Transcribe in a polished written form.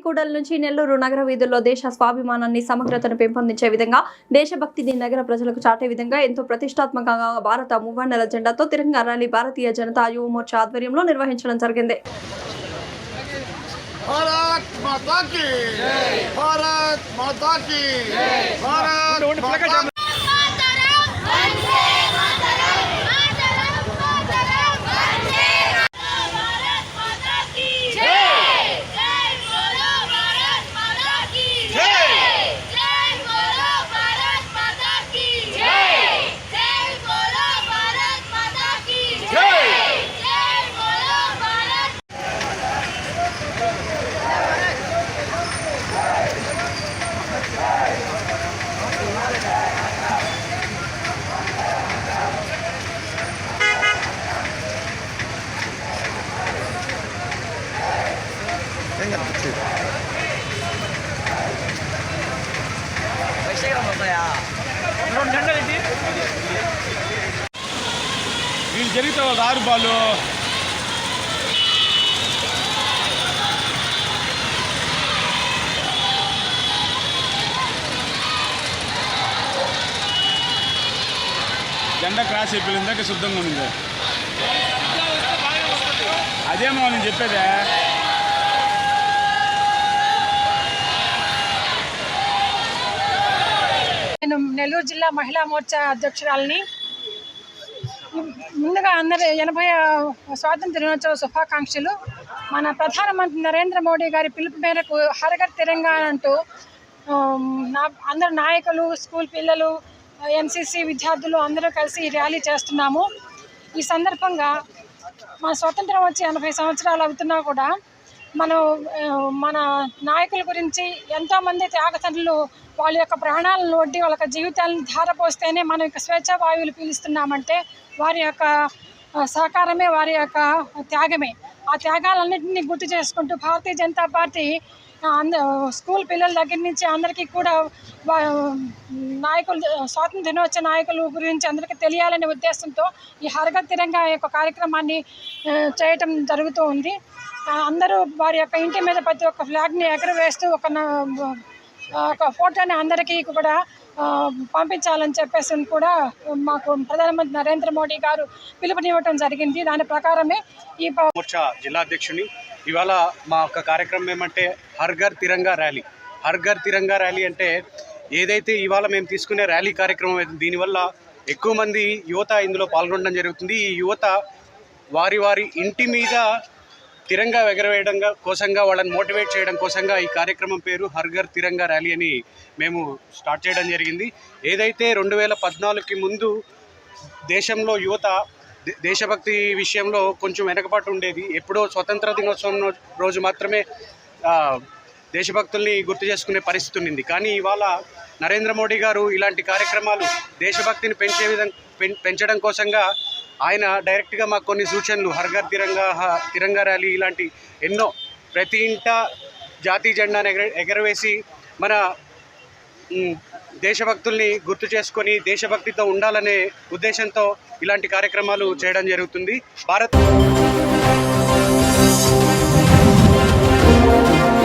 కూడలి నుంచి నెల్లూరు నగర వీధుల్లో దేశ స్వాభిమానాన్ని సమగ్రతను పెంపొందించే విధంగా దేశభక్తిని నగర ప్రజలకు చాటే విధంగా ఎంతో ప్రతిష్టాత్మకంగా భారత మువ్వన్నెల జెండాతో తిరంగా ర్యాలీ భారతీయ జనతా యువ మోర్చా ఆధ్వర్యంలో నిర్వహించడం జరిగింది. भारत माता की जय, भारत माता की जय, भारत माता की వీళ్ళు జరిగితే వాళ్ళు రారు బాలు జెండా క్రాస్ అయిపోయింది. ఇందాక శుద్ధంగా ఉంది. అదేమో నేను చెప్పేదే. నేను నెల్లూరు జిల్లా మహిళా మోర్చా అధ్యక్షురాలని. ముందుగా అందరి 80వ స్వాతంత్ర దినోత్సవ శుభాకాంక్షలు. మన ప్రధానమంత్రి నరేంద్ర మోడీ గారి పిలుపు మేరకు హర్ ఘర్ తిరంగా అంటూ అందరు నాయకులు, స్కూల్ పిల్లలు, ఎన్సీసీ విద్యార్థులు అందరూ కలిసి ర్యాలీ చేస్తున్నాము. ఈ సందర్భంగా మన స్వతంత్రం వచ్చి 80 సంవత్సరాలు అవుతున్నా కూడా మన నాయకుల గురించి ఎంతోమంది త్యాగతనులు వాళ్ళ యొక్క ప్రాణాలను ఒడ్డి వాళ్ళ జీవితాలను ధారపోస్తేనే మనం యొక్క స్వేచ్ఛా వాయువులు పీలుస్తున్నామంటే వారి యొక్క సహకారమే, వారి యొక్క త్యాగమే. ఆ త్యాగాలన్నింటినీ గుర్తు చేసుకుంటూ భారతీయ జనతా పార్టీ స్కూల్ పిల్లల దగ్గర నుంచి అందరికీ కూడా నాయకులు, స్వాతంత్ర దినోత్సవ నాయకుల గురించి అందరికీ తెలియాలనే ఉద్దేశంతో ఈ హర్ ఘర్ తిరంగా యొక్క కార్యక్రమాన్ని చేయటం జరుగుతూ ఉంది. అందరూ వారి యొక్క ఇంటి మీద ప్రతి ఒక్క ఫ్లాగ్ని ఎగరవేస్తూ ఒక ఫోటోని అందరికీ కూడా పంపించాలని చెప్పేసి కూడా మాకు ప్రధానమంత్రి నరేంద్ర మోడీ గారు పిలుపునివ్వటం జరిగింది. దాని ప్రకారమే ఈ మోర్చా జిల్లా అధ్యక్షుని. ఇవాళ మా యొక్క కార్యక్రమం ఏమంటే హర్ ఘర్ తిరంగా ర్యాలీ. హర్ ఘర్ తిరంగా ర్యాలీ అంటే ఏదైతే ఇవాళ మేము తీసుకునే ర్యాలీ కార్యక్రమం అయితే దీనివల్ల ఎక్కువ మంది యువత ఇందులో పాల్గొనడం జరుగుతుంది. ఈ యువత వారి వారి ఇంటి మీద తిరంగా ఎగరవేయడం కోసంగా, వాళ్ళని మోటివేట్ చేయడం కోసంగా ఈ కార్యక్రమం పేరు హర్ ఘర్ తిరంగా ర్యాలీ అని మేము స్టార్ట్ చేయడం జరిగింది. ఏదైతే 2014కి ముందు దేశంలో యువత దేశభక్తి విషయంలో కొంచెం వెనకబాటు ఉండేది. ఎప్పుడో స్వతంత్ర దినోత్సవం రోజు మాత్రమే దేశభక్తుల్ని గుర్తు చేసుకునే పరిస్థితి ఉండింది. కానీ ఇవాళ నరేంద్ర మోడీ గారు ఇలాంటి కార్యక్రమాలు దేశభక్తిని పెంచడం కోసంగా ఆయన డైరెక్ట్గా మాకు కొన్ని సూచనలు, హర్ ఘర్ తిరంగా ర్యాలీ ఇలాంటి ఎన్నో, ప్రతి ఇంట జాతీయ జెండాను ఎగరవేసి మన దేశభక్తుల్ని గుర్తు చేసుకొని దేశభక్తితో ఉండాలనే ఉద్దేశంతో ఇలాంటి కార్యక్రమాలు చేయడం జరుగుతుంది. భారత్